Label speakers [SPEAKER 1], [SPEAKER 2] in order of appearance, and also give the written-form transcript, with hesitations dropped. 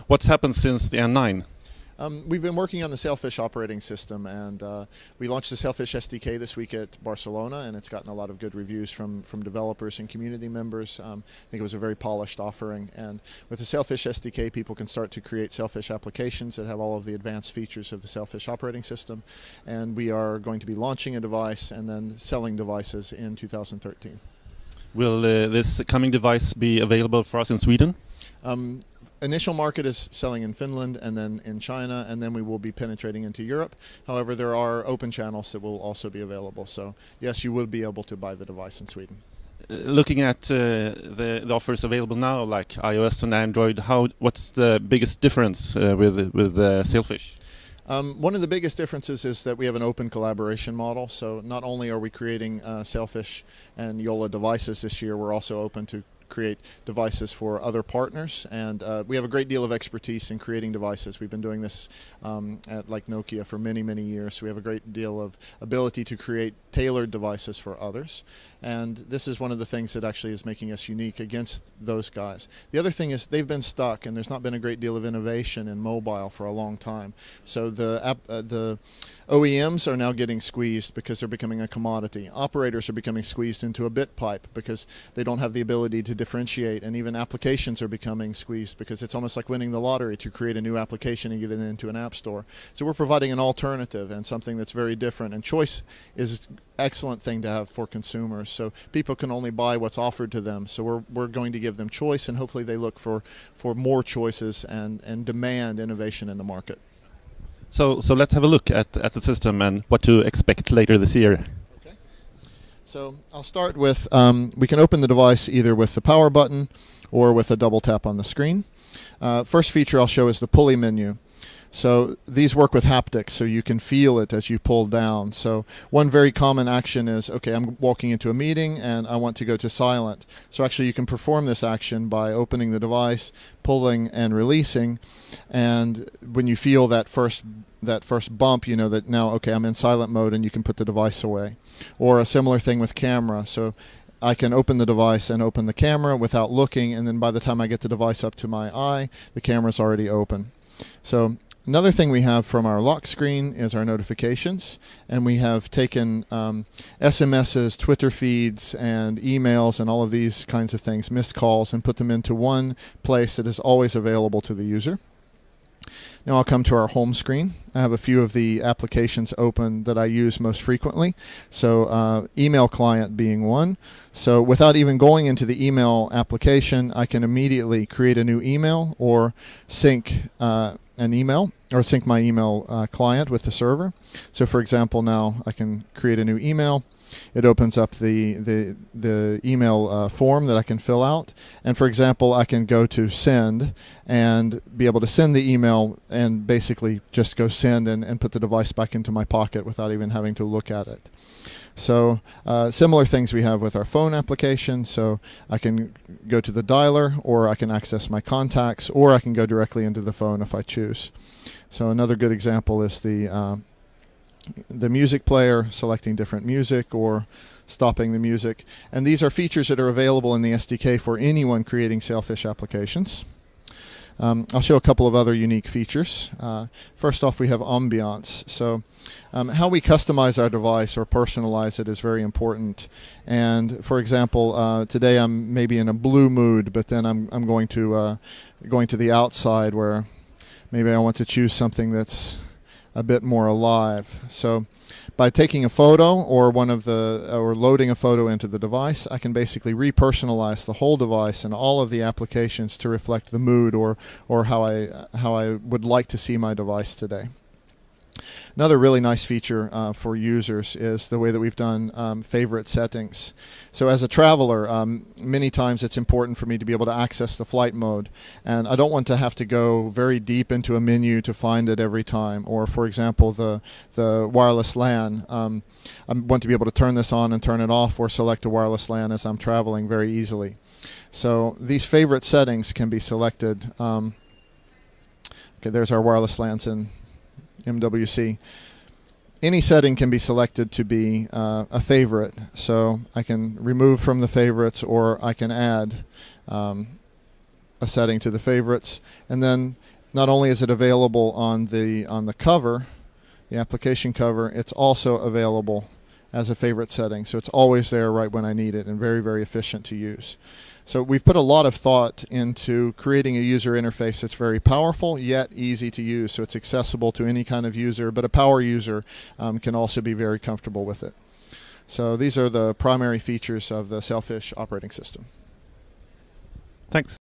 [SPEAKER 1] What's happened since the N9?
[SPEAKER 2] We've been working on the Sailfish operating system, and we launched the Sailfish SDK this week at Barcelona, and it's gotten a lot of good reviews from developers and community members. I think it was a very polished offering, and with the Sailfish SDK, people can start to create Sailfish applications that have all of the advanced features of the Sailfish operating system, and we are going to be launching a device and then selling devices in 2013.
[SPEAKER 1] Will this coming device be available for us in Sweden?
[SPEAKER 2] Initial market is selling in Finland and then in China, and then we will be penetrating into Europe. However, there are open channels that will also be available. So yes, you will be able to buy the device in Sweden.
[SPEAKER 1] Looking at the offers available now, like iOS and Android, what's the biggest difference with Sailfish?
[SPEAKER 2] One of the biggest differences is that we have an open collaboration model. So not only are we creating Sailfish and Yola devices this year, we're also open to create devices for other partners, and we have a great deal of expertise in creating devices. We've been doing this at like Nokia for many years, so we have a great deal of ability to create tailored devices for others, and this is one of the things that actually is making us unique against those guys. The other thing is they've been stuck, and there's not been a great deal of innovation in mobile for a long time, so the OEMs are now getting squeezed because they're becoming a commodity. Operators are becoming squeezed into a bit pipe because they don't have the ability to differentiate, and even applications are becoming squeezed because it's almost like winning the lottery to create a new application and get it into an app store. So we're providing an alternative and something that's very different, and choice is an excellent thing to have for consumers. So people can only buy what's offered to them, so we're going to give them choice, and hopefully they look for more choices and demand innovation in the market.
[SPEAKER 1] So let's have a look at the system and what to expect later this year.
[SPEAKER 2] Okay. So I'll start with, we can open the device either with the power button or with a double tap on the screen. First feature I'll show is the pulley menu. So these work with haptics, so you can feel it as you pull down. So one very common action is, okay, I'm walking into a meeting and I want to go to silent. So actually you can perform this action by opening the device, pulling and releasing, and when you feel that first bump, you know that now, okay, I'm in silent mode, and you can put the device away. Or a similar thing with camera. So I can open the device and open the camera without looking, and then by the time I get the device up to my eye, the camera's already open. So another thing we have from our lock screen is our notifications, and we have taken SMSs, Twitter feeds, and emails, and all of these kinds of things, missed calls, and put them into one place that is always available to the user. Now I'll come to our home screen. I have a few of the applications open that I use most frequently. So email client being one. So without even going into the email application, I can immediately create a new email or sync an email, or sync my email client with the server. So for example, now I can create a new email. It opens up the email form that I can fill out, and for example I can go to send and be able to send the email and basically just go send and put the device back into my pocket without even having to look at it. So similar things we have with our phone application, so I can go to the dialer, or I can access my contacts, or I can go directly into the phone if I choose. So another good example is the music player, selecting different music or stopping the music. And these are features that are available in the SDK for anyone creating Sailfish applications. I'll show a couple of other unique features. First off, we have ambiance. So how we customize our device or personalize it is very important. And for example, today I'm maybe in a blue mood, but then I'm going to the outside where maybe I want to choose something that's a bit more alive. So by taking a photo or loading a photo into the device, I can basically repersonalize the whole device and all of the applications to reflect the mood or how I would like to see my device today. Another really nice feature for users is the way that we've done favorite settings. So as a traveler, many times it's important for me to be able to access the flight mode, and I don't want to have to go very deep into a menu to find it every time. Or for example, the wireless LAN. I want to be able to turn this on and turn it off, or select a wireless LAN as I'm traveling very easily. So these favorite settings can be selected. Okay, there's our wireless LANs in MWC. Any setting can be selected to be a favorite, so I can remove from the favorites, or I can add a setting to the favorites, and then not only is it available on the cover, the application cover, it's also available as a favorite setting. So it's always there right when I need it, and very, very efficient to use. So we've put a lot of thought into creating a user interface that's very powerful yet easy to use. So it's accessible to any kind of user, but a power user can also be very comfortable with it. So these are the primary features of the Sailfish operating system.
[SPEAKER 1] Thanks.